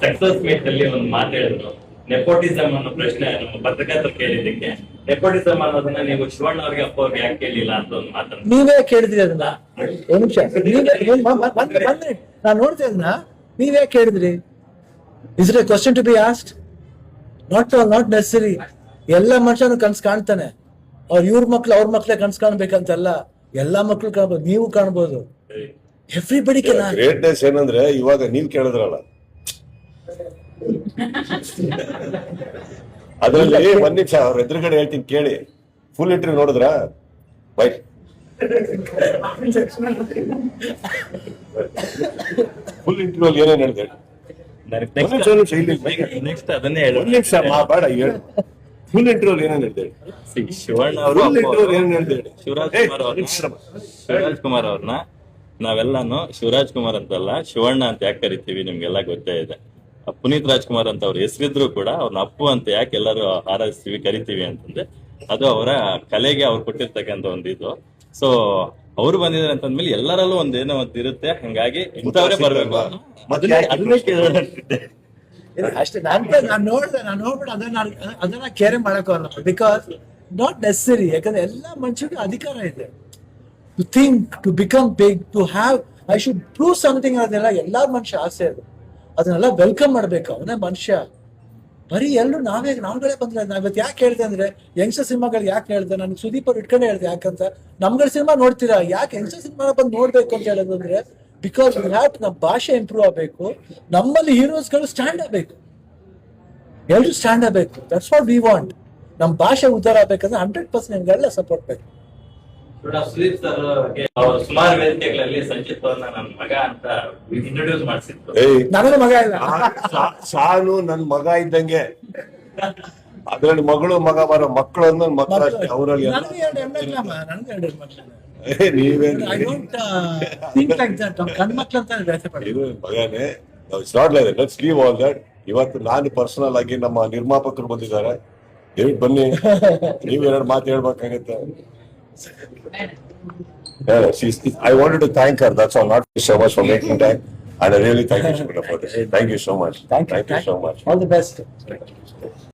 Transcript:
Success meet ಅಲ್ಲಿ ಒಂದು ಮಾತು ಹೇಳಿದ್ರು, ನೆಪೋಟಿಸಮ್ ಅನ್ನೋ ಪ್ರಶ್ನೆ ನಮ್ಮ ಪತ್ರಕರ್ತರು ಕೇಳಿದ್ದಕ್ಕೆ, ನೆಪೋಟಿಸಮ್ ಅನ್ನೋದನ್ನ ನೀವು ಶಿವಣ್ಣ ಅವ್ರಿಗೆ ಅಪ್ಪ ಅವ್ರಿಗೆ ಯಾಕೆ ಕೇಳಿಲ್ಲ ಅಂತ ಒಂದು ಮಾತನ್ನು ನೀವೇ ಕೇಳಿದ್ರಿ ಅದನ್ನ. ಒಂದ್ ನಿಮಿಷ, ನಾನು ನೋಡ್ತಾ ಇದನ್ನ ನೀವೇ ಕೇಳಿದ್ರಿ. Is it a question to be asked? Not necessary. ಎಲ್ಲ ಮನುಷ್ಯನು ಕನ್ಸ್ ಕಾಣ್ತಾನೆ. ಇವ್ರ ಮಕ್ಳು ಅವ್ರ ಮಕ್ಳೇ ಕನ್ಸ್ ಕಾಣ್ಬೇಕಂತಲ್ಲ, ಎಲ್ಲಾ ಮಕ್ಳು ಕಾಣ್ಬೋದು, ನೀವು ಕಾಣ್ಬೋದು. Everybody can. ಗ್ರೇಟ್ನೆಸ್ ಏನಂದ್ರೆ ಇವಾಗ ನೀವ್ ಕೇಳಿದ್ರಲ್ಲ, ಅದ್ರಲ್ಲಿ ಒಂದ್ ನಿಮಿಷ ಅವ್ರ ಎದುರುಗಡೆ ಹೇಳ್ತೀನಿ ಕೇಳಿ. ಫುಲ್ ಇಂಟರ್ವ್ಯೂ ನೋಡಿದ್ರ? ಬೈ ಫುಲ್ ಇಂಟರ್ವ್ಯೂ ಏನೇನ್ ಹೇಳಿದೆ? ನೆಕ್ಸ್ಟ್ ಅದನ್ನೇ ಹೇಳು. ಒಂದ್ ನಿಮಿಷ ಬೇಡ ಹೇಳು. ಫುಲ್ ಇಂಟರ್ವ್ಯೂ ಏನೇನ್ ಹೇಳಿದೆ? ಶಿವಣ್ಣ ಅವರು ಏನೇನ್ ಹೇಳಿದೆ? ಶಿವರಾಜ್ ಕುಮಾರ್ ಅವ್ರನ್ನ ನಾವೆಲ್ಲಾನು ಶಿವರಾಜ್ ಕುಮಾರ್ ಅಂತಲ್ಲ ಶಿವಣ್ಣ ಅಂತ ಯಾಕೆ ಕರಿತೀವಿ ನಿಮ್ಗೆಲ್ಲ ಗೊತ್ತೇ ಇದೆ. ಪುನೀತ್ ರಾಜ್ಕುಮಾರ್ ಅಂತ ಅವ್ರ ಹೆಸರಿದ್ರು ಕೂಡ ಅವ್ರನ್ನ ಅಪ್ಪು ಅಂತ ಯಾಕೆ ಎಲ್ಲರೂ ಹಾರೈಸ್ತೀವಿ ಕರಿತೀವಿ ಅಂತಂದ್ರೆ ಅದು ಅವರ ಕಲೆಗೆ ಅವ್ರು ಕೊಟ್ಟಿರ್ತಕ್ಕಂಥ ಒಂದು ಇದು. ಸೊ ಅವ್ರು ಬಂದಿದ್ದಾರೆ ಅಂತಂದ್ಮೇಲೆ ಎಲ್ಲರಲ್ಲೂ ಒಂದೇನೋ ಒಂದು ಇರುತ್ತೆ, ಹಂಗಾಗಿ ಇಂಥವ್ರೇ ಬರ್ಬೇಕು. ಅದನ್ನೇ ಕೇಳೋಣ ಅಂತಿದ್ದೆ ಅಷ್ಟೇ. ನಾನು ನೋಡ್ಬಿಟ್ಟು ಅದನ್ನ ಕೇರೆ ಮಾಡಕ್ ಹೋಗಲ್ಲ. Because not necessary. ಯಾಕಂದ್ರೆ ಎಲ್ಲಾ ಮನುಷ್ಯರಿಗೂ ಅಧಿಕಾರ ಇದೆ. To think, to become big, to have, I should prove something ಅನ್ನೋದೆಲ್ಲ ಎಲ್ಲಾರ ಮನುಷ್ಯ ಆಸೆ ಅದು. ಅದನ್ನೆಲ್ಲ ವೆಲ್ಕಮ್ ಮಾಡ್ಬೇಕು. ಅವನೇ ಮನುಷ್ಯ. ಬರೀ ಎಲ್ಲರೂ ನಾವುಗಳೇ ಬಂದ್ರೆ ನಾವಿವತ್ತು ಯಾಕೆ ಹೇಳ್ದೆ ಅಂದ್ರೆ, ಯಂಗ್ಸ್ಟರ್ ಸಿನಿಮಾಗಳಿಗೆ ಯಾಕೆ ಹೇಳ್ದೆ, ನನಗೆ ಸುದೀಪ್ ಅವ್ರು ಇಟ್ಕೊಂಡೆ ಹೇಳ್ದೆ. ಯಾಕಂತ ನಮ್ಗಳ ಸಿನಿಮಾ ನೋಡ್ತೀರಾ, ಯಾಕೆ ಯಂಗ್ಸ್ಟರ್ ಸಿನಿಮಾ ಬಂದು ನೋಡ್ಬೇಕು ಅಂತ ಹೇಳೋದು ಅಂದ್ರೆ, ಬಿಕಾಸ್ ವಿ ಹ್ಯಾವ್ ನಮ್ಮ ಭಾಷೆ ಇಂಪ್ರೂವ್ ಆಗಬೇಕು. ನಮ್ಮಲ್ಲಿ ಹೀರೋಸ್ಗಳು ಸ್ಟ್ಯಾಂಡ್ ಆಗಬೇಕು, ಎಲ್ರು ಸ್ಟ್ಯಾಂಡ್ ಆಗಬೇಕು. That's what we want. ನಮ್ಮ ಭಾಷೆ ಉದ್ಧಾರ ಆಗ್ಬೇಕಂದ್ರೆ 100% ನಿಮ್ಗೆಲ್ಲ ಸಪೋರ್ಟ್ ಬೇಕು. ಸುದೀಪ್ ಸರ್ ಅವರು ಸುಮಾರು ವೇದಿಕೆಗಳಲ್ಲಿ ಸಂಚಿತ್ ಅವ್ರನ್ನ ನನ್ನ ಮಗ ಅಂತ ಇಂಟ್ರೊಡ್ಯೂಸ್ ಮಾಡಿಸಿದ್ರು. ನನಗೆ ಮಗ ಇಲ್ಲ. ಸಾನು ನನ್ ಮಗ ಇದ್ದಂಗೆ. ಅದ್ರಲ್ಲಿ ಮಗಳು ಮಗ ಬರೋ ಮಕ್ಕಳು ಅನ್ನೋ ಮಕ್ಕಳು ಅಷ್ಟೇ. ಅವರಲ್ಲಿ ನನಗೆ 2 ಹೆಣ್ಮಕ್ಳಮ್ಮ, ನನಗೆ 2 ಹೆಣ್ಮಕ್ಳು. ನೀವೇನು I don't think like that. ಗಂಡ್ಮಕ್ಳು ಅಂತ ವ್ಯಾಸೆ ಪಡ. ಇದು ಮಗನೇ. It's not like that. Let's leave all that. ಇವತ್ತು ನಾನು ಪರ್ಸನಲ್ ಆಗಿ ನಮ್ಮ ನಿರ್ಮಾಪಕರು ಬಂದಿದ್ದಾರೆ. ದಯವಿಟ್ಟು ಬನ್ನಿ, ನೀವು 2 ಮಾತು ಹೇಳ್ಬೇಕಾಗತ್ತೆ. I wanted to thank her. That's all. Not so much for making time, and I really thank you for this. Thank you so much. Thank you so much. All the best. Thank you.